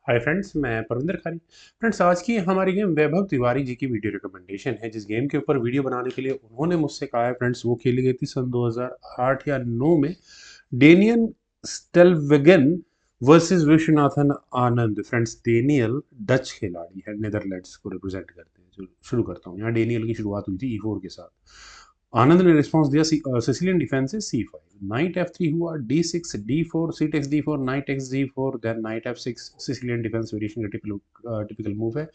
Hi friends, मैं परविंदर खारी। Friends, आज की हमारी गेम वैभव तिवारी जी की वीडियो रिकमेंडेशन है। जिस गेम के ऊपर वीडियो बनाने के लिए उन्होंने मुझसे कहा है फ्रेंड्स, वो खेली गई थी सन 2008 या 9 में। Daniel स्टेलवेगन versus Viswanathan Anand. Friends, Daniel Dutch खिलाड़ी है, नीदरलैंड्स को रिप्रेजेंट करते हैं। जो शुरू करता हूँ, यहाँ डेनियल की शुरुआत हुई थी E4 के साथ। आनंद ने रिस्पॉन्स दिया सिसिलियन डिफेंस से C5, नाइट F3 हुआ, D6 D4 C takes D4 knight X D4 then knight F6। Sicilian defence variation का टिपिकल मूव है।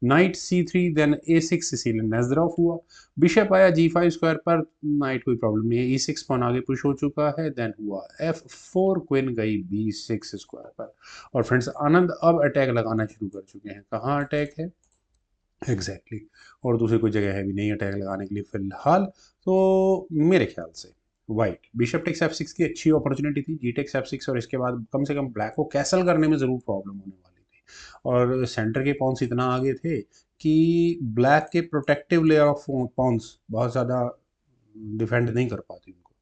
Knight C3 then A6 Sicilian Najdorf हुआ। बिशप आया G5 स्क्वायर पर, night कोई problem नहीं है, E6 पॉन आगे पुश हो चुका है। देन हुआ F4, क्वीन गई B6 स्क्वायर पर। और फ्रेंड्स, आनंद अब अटैक लगाना शुरू कर चुके हैं। कहाँ अटैक है एग्जैक्टली और दूसरी कोई जगह है भी नहीं अटैक लगाने के लिए फिलहाल। तो मेरे ख्याल से वाइट बिशप टेक्स F6 की अच्छी अपॉर्चुनिटी थी, जी टेक्स F6, और इसके बाद कम से कम ब्लैक को कैसल करने में ज़रूर प्रॉब्लम होने वाली थी। और सेंटर के पॉन्स इतना आगे थे कि ब्लैक के प्रोटेक्टिव लेयर ऑफ पॉन्स बहुत ज़्यादा डिफेंड नहीं कर पाती उनको।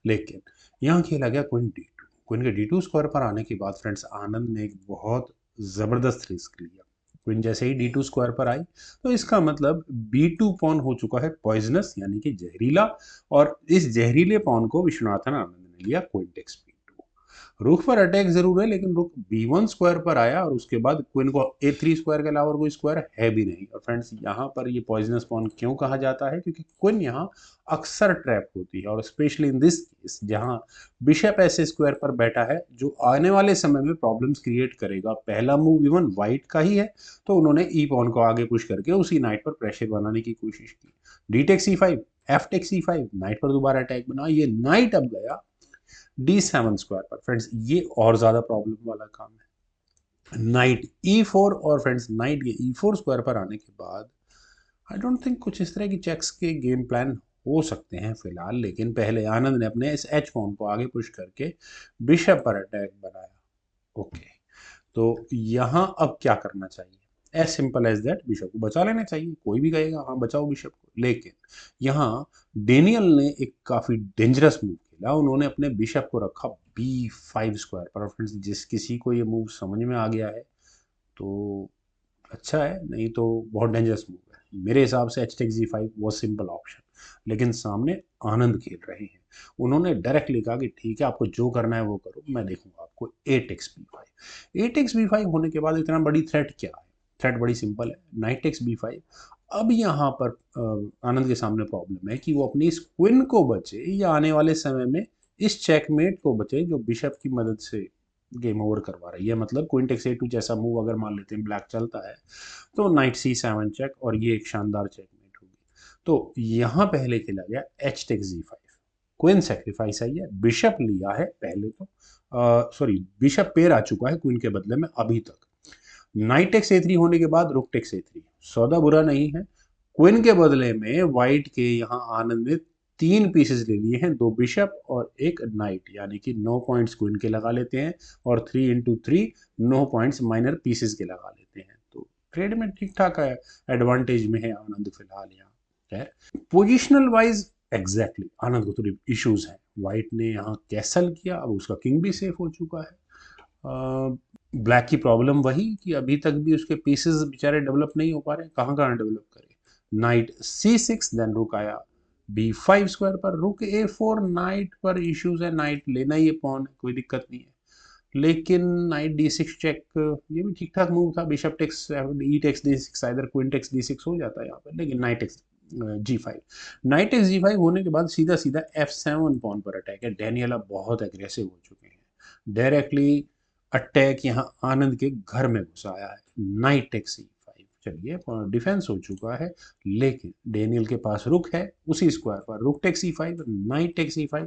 लेकिन यहाँ खेला गया क्वीन D2। क्वीन के D2 स्क्वायर पर आने के बाद फ्रेंड्स, आनंद ने एक बहुत ज़बरदस्त रिस्क लिया। क्वीन जैसे ही D2 स्क्वायर पर आई, तो इसका मतलब B2 पॉन हो चुका है पॉइजनस, यानी कि जहरीला। और इस जहरीले पॉन को विश्वनाथन आनंद ने लिया क्वीन टेक्स B2। रुख पर अटैक जरूर है, लेकिन रुख B1 स्क्वायर पर आया और उसके बाद क्वीन को A3 स्क्वायर के अलावा और कोई स्क्वायर है भी नहीं। और फ्रेंड्स, यहाँ पर ये पॉइजनस पॉन क्यों कहा जाता है? क्योंकि क्वीन यहाँ अक्सर ट्रैप होती है, और स्पेशली इन दिस केस जहाँ बिशप ऐसे स्क्वायर पर बैठा है, जो आने वाले समय में प्रॉब्लम्स क्रिएट करेगा। पहला मूव इवन वाइट का ही है, तो उन्होंने ई पॉन को आगे पुश करके उसी नाइट पर प्रेशर बनाने की कोशिश की। D take C5, F take C5, knight पर दोबारा अटैक बना। ये नाइट अब गया D7 स्क्वायर पर। फ्रेंड्स, ये और ज्यादा प्रॉब्लम वाला काम है। नाइट E4, और फ्रेंड्स नाइट के E4 स्क्वायर पर आने के बाद आई डोंट थिंक कुछ इस तरह की चेक्स के गेम प्लान हो सकते हैं फिलहाल। लेकिन पहले आनंद ने अपने इस एच पॉन को आगे पुश करके बिशप पर अटैक बनाया। ओके, तो यहाँ अब क्या करना चाहिए? As simple as that, bishop को बचा लेना चाहिए। कोई भी कहेगा हाँ बचाओ बिशप को, लेकिन यहाँ डेनियल ने एक काफी डेंजरस मूव खेला। उन्होंने अपने बिशप को रखा B5 स्क्वायर पर। फ्रेंड्स, जिस किसी को ये मूव समझ में आ गया है तो अच्छा है, नहीं तो बहुत डेंजरस मूव है। मेरे हिसाब से H टेक G5 वो सिंपल ऑप्शन, लेकिन सामने आनंद खेल रहे हैं। उन्होंने डायरेक्टली कहा कि ठीक है, आपको जो करना है वो करो, मैं देखूंगा आपको। A takes B5। A takes B5 होने के बाद इतना बड़ी थ्रेट क्या है? थ्रेट बड़ी सिंपल है, नाइट टेक्स B5। अब यहाँ पर आनंद के सामने प्रॉब्लम है कि वो अपनी इस क्विन को बचे या आने वाले समय में इस चेकमेट को बचे, जो बिशप की मदद से गेम ओवर करवा रही है। मतलब क्वीन टेक्स A2 जैसा मूव अगर मान लेते हैं ब्लैक चलता है, तो नाइट C7 चेक, और ये एक शानदार चेकमेट होगी। तो यहाँ पहले खेला गया H takes G5। Queen sacrifice आई है, बिशप लिया है पहले तो, सॉरी, बिशप पेयर आ चुका है क्वीन के बदले में अभी तक। नाइट टेक्स A3 होने के बाद रुक टेक्स A3, सौदा बुरा नहीं है। क्वीन के बदले में व्हाइट के यहाँ आनंद ने 3 पीसेस ले लिए हैं, 2 बिशप और 1 नाइट, यानी कि 9 पॉइंट्स क्वीन के लगा लेते हैं, और 3 into 3 9 पॉइंट्स माइनर पीसेस के लगा लेते हैं। तो ट्रेड में ठीक ठाक है, एडवांटेज में है आनंद फिलहाल यहाँ। है पोजिशनल वाइज एग्जैक्टली आनंद को थोड़ी इश्यूज है। व्हाइट ने यहाँ कैसल किया, अब उसका किंग भी सेफ हो चुका है। ब्लैक की प्रॉब्लम वही कि अभी तक भी उसके पीसेस बेचारे डेवलप नहीं हो पा रहे। कहाँ कहाँ डेवलप करे? नाइट C6, देन रुक आया B5 स्क्वायर पर, रुक A4, नाइट पर इश्यूज है, नाइट लेना ही है पॉन, कोई दिक्कत नहीं है। लेकिन नाइट D6 चेक, ये भी ठीक ठाक मूव था। Bishop takes E takes D6, इधर क्वीन टेक्स D6 हो जाता है यहाँ पर, लेकिन knight takes G5। Knight takes G5 होने के बाद सीधा सीधा F7 पॉन पर अटैक है। डेनियल अब बहुत एग्रेसिव हो चुके हैं, डायरेक्टली अटैक यहाँ आनंद के घर में घुसा आया है। नाइट टेक C5, चलिए डिफेंस हो चुका है, लेकिन डेनियल के पास रुक है उसी स्क्वायर पर। Rook take C5, knight take C5,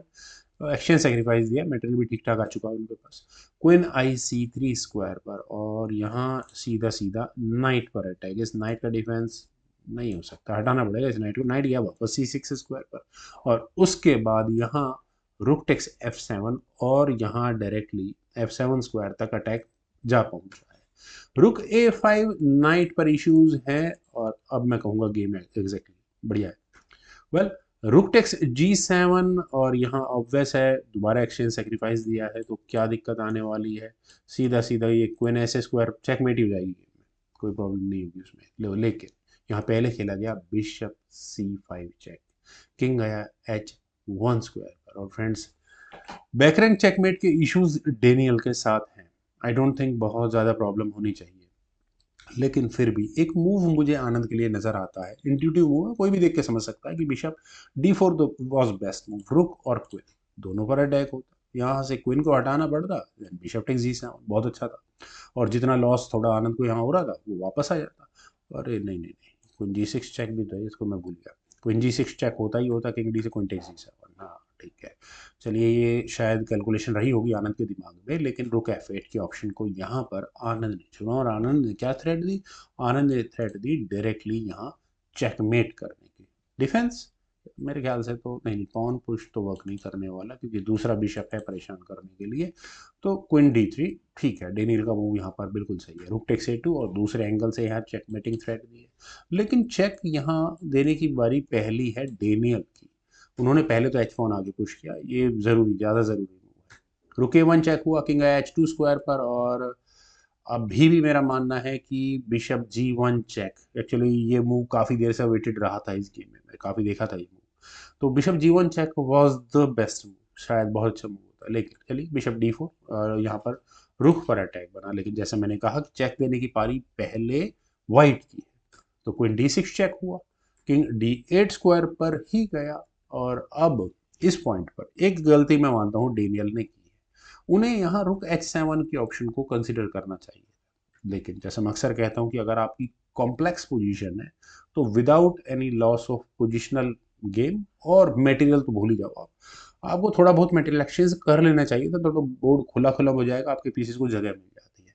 exchange sacrifice दिया, मेटेरियल भी ठीक ठाक आ चुका है उनके पास। क्वीन आई C3 स्क्वायर पर, और यहाँ सीधा सीधा नाइट पर अटैक। इस नाइट का डिफेंस नहीं हो सकता, हटाना पड़ेगा इस नाइट को। नाइट गया वापस C6 स्क्वायर पर, और उसके बाद यहाँ रुक टेक्स F7, और यहाँ डायरेक्टली F7 स्क्वायर तक अटैक जा पहुंचा है। रुक A5, नाइट पर इश्यूज हैं, और अब मैं कहूंगा गेम है एग्जैक्टली बढ़िया है। वेल, रुक टेक्स G7 और यहाँ ऑब्वियस है दोबारा एक्सचेंज सेक्रीफाइस दिया है, तो क्या दिक्कत आने वाली है। सीधा सीधा ये क्वीन एस स्क्वायर चेकमेट ही हो जाएगी गेम में, कोई प्रॉब्लम नहीं होगी उसमें। लेकिन यहाँ पहले खेला गया बिशप C5 चेक, किंग गया H1 स्क्वायर पर। और फ्रेंड्स बैकरैंक चेकमेट के इश्यूज डेनियल के साथ हैं, आई डोंट थिंक बहुत ज़्यादा प्रॉब्लम होनी चाहिए। लेकिन फिर भी एक मूव मुझे आनंद के लिए नजर आता है, इंट्यूटिव मूव है, कोई भी देख के समझ सकता है कि bishop D4 was best move. रुक और क्वीन दोनों पर अटैक होता, यहाँ से क्वीन को हटाना पड़ता, बिशप टेक्स G7 बहुत अच्छा था। और जितना लॉस थोड़ा आनंद को यहाँ हो रहा था वो वापस आ जाता। अरे नहीं नहीं नहीं, क्वीन G6 चेक भी तो है, इसको मैं भूल गया। क्वीन G6 चेक होता ही होता, किंग डी से क्वीन टेक्स G7। हाँ ठीक है, चलिए ये शायद कैलकुलेशन रही होगी आनंद के दिमाग में। लेकिन रुक F8 के ऑप्शन को यहाँ पर आनंद ने चुना, और आनंद ने क्या थ्रेट दी, आनंद ने थ्रेट दी डायरेक्टली यहाँ चेकमेट करने की। डिफेंस मेरे ख्याल से तो नहीं, पॉन पुश तो वर्क नहीं करने वाला, क्योंकि दूसरा बिशप है परेशान करने के लिए। तो क्वीन D3 ठीक है, डेनियल का मूव यहाँ पर बिल्कुल सही है। रुक टेक्स A2 और दूसरे एंगल से यहाँ चेकमेटिंग थ्रेट दी है। लेकिन चेक यहाँ देने की बारी पहली है डेनियल की। उन्होंने पहले तो H4 आगे पुश किया, ये जरूरी, ज़्यादा ज़रूरी मूव है। रुक A1 चेक हुआ, किंग आया H2 स्क्वायर पर। और अभी भी मेरा मानना है कि बिशप G1 चेक, एक्चुअली ये मूव काफ़ी देर से वेटेड रहा था इस गेम में, मैं काफ़ी देखा था ये मूव। तो bishop G1 check was the best move, शायद बहुत अच्छा मूव होता। लेकिन चलिए बिशप D4 और यहाँ पर रुख पर अटैक बना। लेकिन जैसे मैंने कहा कि चेक देने की पारी पहले वाइट की है, तो क्वीन D6 चेक हुआ, किंग D8 स्क्वायर पर ही गया। और अब इस पॉइंट पर एक गलती मैं मानता हूँ डेनियल ने की है, उन्हें यहाँ रुक H7 के ऑप्शन को कंसिडर करना चाहिए। लेकिन जैसे मैं अक्सर कहता हूँ कि अगर आपकी कॉम्प्लेक्स पोजीशन है तो without any loss of positional game और मटेरियल तो भूल ही जाओ आप, आपको थोड़ा बहुत मटेरियल एक्सचेंज कर लेना चाहिए था, तो बोर्ड खुला खुला हो जाएगा, आपके पीसेस को जगह मिल जाती है।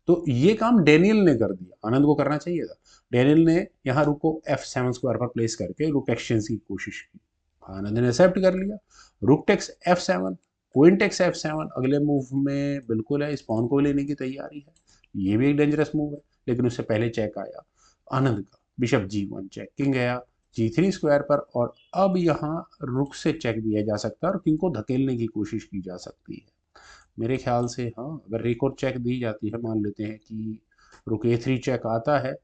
तो ये काम डेनियल ने कर दिया, आनंद को करना चाहिए था। डेनियल ने यहाँ रुक को F7 स्क्वायर पर प्लेस करके रुक एक्सचेंज की कोशिश की, आनंद ने एक्सेप्ट कर लिया। Rook takes F7, queen takes F7 अगले मूव में बिल्कुल है, इस पॉन को लेने की तैयारी है, ये भी एक डेंजरस मूव है। लेकिन उससे पहले चेक आया आनंद का, बिशप G1 चेक, किंग गया G3 स्क्वायर पर। और अब यहाँ रुक से चेक दिया जा सकता है और किंग को धकेलने की कोशिश की जा सकती है। मेरे ख्याल से हाँ, अगर एक और चेक दी जाती है, मान लेते हैं कि रुक A3 चेक आता है,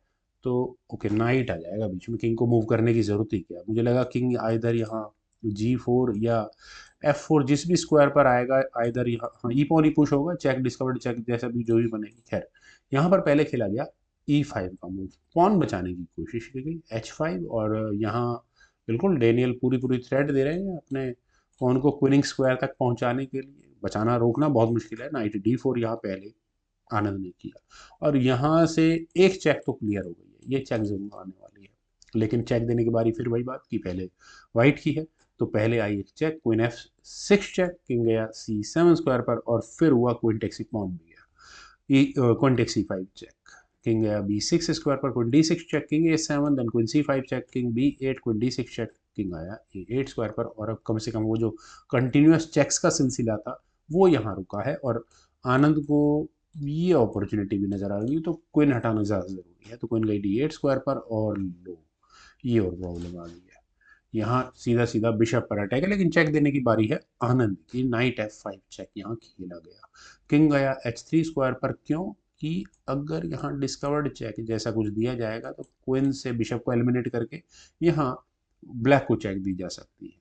तो ओके नाइट आ जाएगा बीच में, किंग को मूव करने की जरूरत ही क्या। मुझे लगा किंग आइदर यहाँ G4 या F4 जिस भी स्क्वायर पर आएगा, आइदर यहाँ हाँ ई पॉन ही पुश होगा, चेक डिस्कवर्ड चेक जैसा भी जो भी बनेगी। खैर यहाँ पर पहले खेला गया E5 का मूव, पॉन बचाने की कोशिश की गई H5। और यहाँ बिल्कुल डेनियल पूरी पूरी थ्रेट दे रहे हैं अपने पॉन को क्वीनिंग स्क्वायर तक पहुंचाने के लिए। बचाना रोकना बहुत मुश्किल है। नाइट D4 यहाँ पहले आनंद ने किया, और यहाँ से एक चेक तो क्लियर हो गई है, ये चेक जरूर आने वाली है। लेकिन चेक देने के बारी फिर वही बात की पहले वाइट की है, तो पहले आई एक check, queen F6 check, king गया C7 स्क्वायर पर। और फिर हुआ क्वीन टेक्स पॉन भी गया, queen takes C5 check, king गया B6 स्क्वायर पर, queen D6 check, king A7, then queen C5 check, king B8, queen D6 check, king आया A8 स्क्वायर पर। और अब कम से कम वो जो कंटिन्यूस चेक्स का सिलसिला था वो यहाँ रुका है, और आनंद को ये अपॉर्चुनिटी भी नजर आ रही है, तो क्वीन हटाना ज़्यादा जरूरी है। तो क्वीन गई D8 स्क्वायर पर, और लो ये और प्रॉब्लम आ गई है। यहाँ सीधा सीधा बिशप पर अटैक है, लेकिन चेक देने की बारी है आनंद की। नाइट F5 चेक यहाँ खेला गया, किंग गया H3 स्क्वायर पर। क्यों कि अगर यहाँ डिस्कवर्ड चेक जैसा कुछ दिया जाएगा तो क्वीन से बिशप को एलिमिनेट करके यहाँ ब्लैक को चेक दी जा सकती है।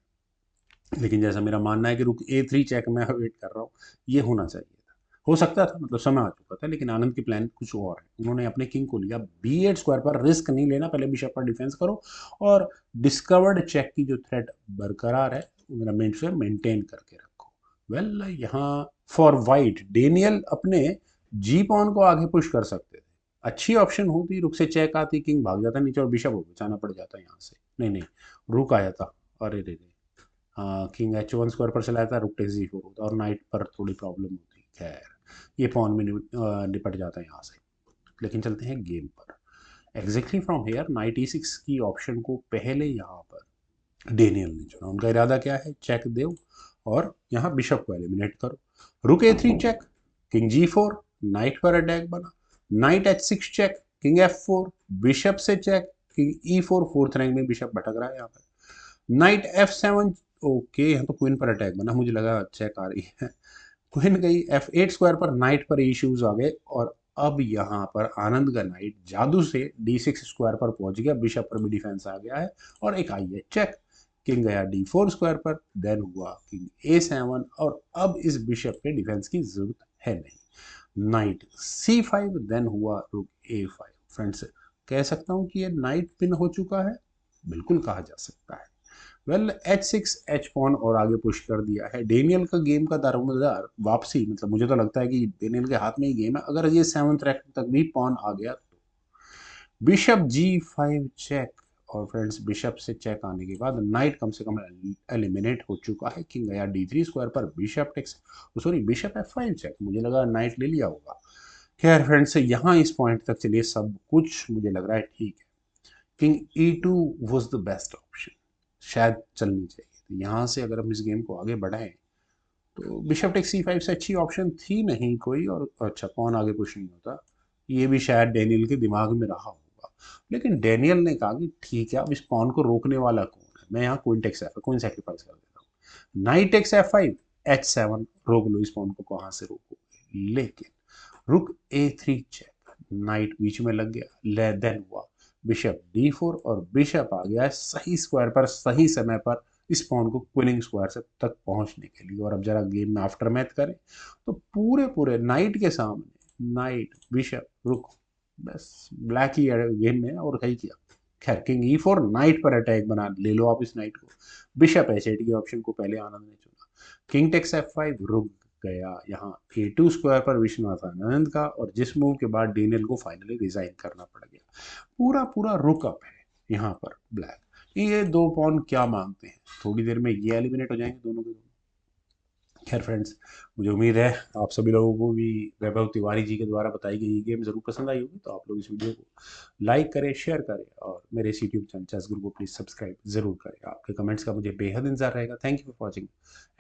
लेकिन जैसा मेरा मानना है कि रुक A3 चेक मैं वेट कर रहा हूँ, ये होना चाहिए था, हो सकता था, मतलब समय आ चुका था। लेकिन आनंद की प्लान कुछ और है, उन्होंने अपने किंग को लिया B8 स्क्वायर पर, रिस्क नहीं लेना, पहले बिशप पर डिफेंस करो और डिस्कवर्ड चेक की जो थ्रेट बरकरार है मेरा मेंटेन करके रखो। वेल यहाँ फॉर वाइट डेनियल अपने जी पॉन को आगे पुश कर सकते थे, अच्छी ऑप्शन होती, रुक से चेक आती, किंग भाग जाता नीचे और बिशप को बचाना पड़ जाता यहाँ से। नहीं नहीं, रुक आया था, अरे रे रे, किंग H1 स्क्वायर पर चलाया था, रुक टेक्स G4 होता और नाइट पर थोड़ी प्रॉब्लम होती। खैर ये पॉन में निपट जाता है यहाँ से। लेकिन चलते हैं गेम पर। Exactly from here night E6 की ऑप्शन को पहले यहाँ पर डेनियल ने चुना। उनका इरादा क्या है, चेक दो और यहाँ बिशप को एलिमिनेट करो। रुक A3 check, king G4, knight पर अटैक बना, knight H6 check, king F4, bishop से check, king E4, fourth rank में बिशप भटक रहा है यहाँ पर। नाइट F7, ओके यहाँ तो क्वीन पर अटैक बना, मुझे लगा चेक आ रही है। क्वीन गई F8 स्क्वायर पर, नाइट पर इश्यूज आ गए और अब यहाँ पर आनंद का नाइट जादू से D6 स्क्वायर पर पहुंच गया, बिशप पर भी डिफेंस आ गया है और एक आई है चेक। किंग गया D4 स्क्वायर पर, देन हुआ किंग A7 और अब इस बिशप के डिफेंस की जरूरत है नहीं। नाइट C5, देन हुआ रुक A5। फ्रेंड्स कह सकता हूं कि ये नाइट पिन हो चुका है, बिल्कुल कहा जा सकता है। वेल H6 एच पॉन और आगे पुश कर दिया है। डेनियल का गेम का दारोमदार वापसी, मतलब मुझे तो लगता है कि डेनियल के हाथ में ही गेम है, अगर ये 7th रैंक तक भी पॉन आ गया तो। बिशप G5 चेक, और फ्रेंड्स बिशप से चेक आने के बाद नाइट कम से कम एलिमिनेट हो चुका है। किंग गया D3 स्क्वायर पर, bishop takes, sorry bishop F5 check, मुझे लगा नाइट ले लिया होगा। खैर फ्रेंड्स यहाँ इस पॉइंट तक चलिए सब कुछ मुझे लग रहा है ठीक है। King E2 was the best option, शायद चलनी चाहिए। तो यहाँ से अगर हम इस गेम को आगे बढ़ाएं तो बिशप टेक C5 से अच्छी ऑप्शन थी नहीं कोई, और अच्छा पॉन आगे पुश नहीं होता, ये भी शायद डेनियल के दिमाग में रहा होगा। लेकिन डेनियल ने कहा कि ठीक है अब इस पॉन को रोकने वाला कौन है, मैं यहाँ queen takes F5 queen sacrifice कर देता हूँ। नाइट टेक्स F5 H7, रोक लो इस पॉन को, कहाँ से रोको। लेकिन रुक A3 चेक, नाइट बीच में लग गया, ले देन हुआ बिशप D4 और बिशप आ गया है सही स्क्वायर पर सही समय पर इस पॉन को क्विनिंग स्क्वायर से तक पहुंचने के लिए। और अब जरा गेम में आफ्टर मैथ करें तो पूरे पूरे नाइट के सामने नाइट बिशप रुक, बस ब्लैक ही गेम में और कहीं किया। खैर किंग E4, नाइट पर अटैक बना, ले लो आप इस नाइट को। बिशप H8 के ऑप्शन को पहले आनंद ने चुना। किंग टेक्स F5, रुक गया यहाँ A2 स्क्वायर पर विश्वनाथ आनंद का, और जिस मूव के बाद डेनियल को फाइनली रिजाइन करना पड़ गया। पूरा पूरा रुक अप है यहाँ पर ब्लैक। ये दो पॉन क्या मांगते हैं, थोड़ी देर में ये एलिमिनेट हो जाएंगे दोनों के दोनों। खैर फ्रेंड्स मुझे उम्मीद है आप सभी लोगों को भी वैभव तिवारी जी के द्वारा बताई गई ये गेम जरूर पसंद आई होगी। तो आप लोग इस वीडियो को लाइक करें, शेयर करें और मेरे इस यूट्यूब चैनल चेस गुरु को प्लीज़ सब्सक्राइब जरूर करें। आपके कमेंट्स का मुझे बेहद इंतजार रहेगा। Thank you for watching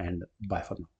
and bye for now.